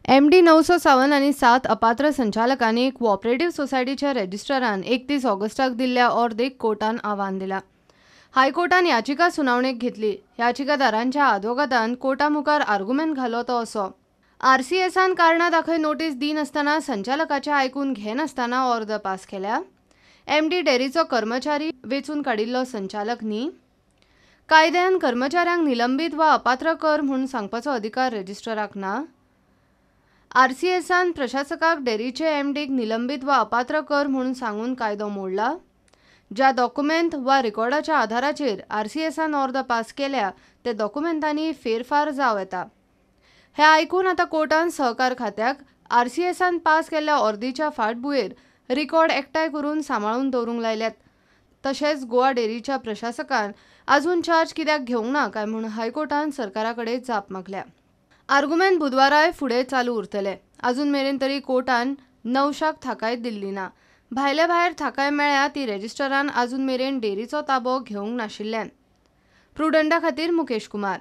MD 957 आनी 7 अपात्र संचालकांनी कोऑपरेटिव्ह सोसायटीच्या रजिस्ट्रारान 31 ऑगस्टाक दिल्ल्या ऑर्देक कोर्टान आव्हान दिला। हायकोर्टान याचिका सुनावणेक घेतली। याचिकादारांच्या आदवोगादान कोर्टा मुखार आर्ग्युमेंट घालो तो असो। RCSन कारणां दाखय नोटीस दिनासतना संचालकाचे आयकून घेनासतना ऑर्डर पास केल्या। MD डेरीचो कर्मचारी वेचून काडिल्लो संचालक न्ही। कायद्यान कर्मचाऱ्यांक निलंबीत वा अपात्र कर म्हूण सांगपाचो अधिकार रजिस्ट्राराक ना। RCSन प्रशासकाक डेरीचे MDक निलंबीत वा अपात्र कर म्हणून सांगून कायदो मोडला। ज्या डॉक्युमेंट वा रिकॉर्डाच्या आधाराचेर RCSन ऑर्डर पास केल्या ते डॉक्युमेंटांनी फेरफार जाव येता। हे आयकून आतां कोर्टान सहकार खात्याक RCSन पास केल्ल्या ऑर्डीच्या फाटभुंयेर रिकॉर्ड एकठांय करून सांबाळून दवरूंक लायल्यात। तशेंच गोवा डेरीच्या प्रशासकान आजून चार्ज कित्याक घेवंक ना काय म्हूण हायकोर्टान सरकारा कडेन जाप मागल्या। आर्ग्युमेंट बुधवाराय फुडें चालू उरतले। अजून मेरेन तरी कोर्टान नौशाक थाकाय दिल्ली ना। भायले भायर थाकाय मेळ्ळ्या ती रजिस्ट्रारान आजून मेरेन डेरीचो ताबो घेवंक नाशिल्ल्यान। प्रुडंटा खातीर मुकेश कुमार।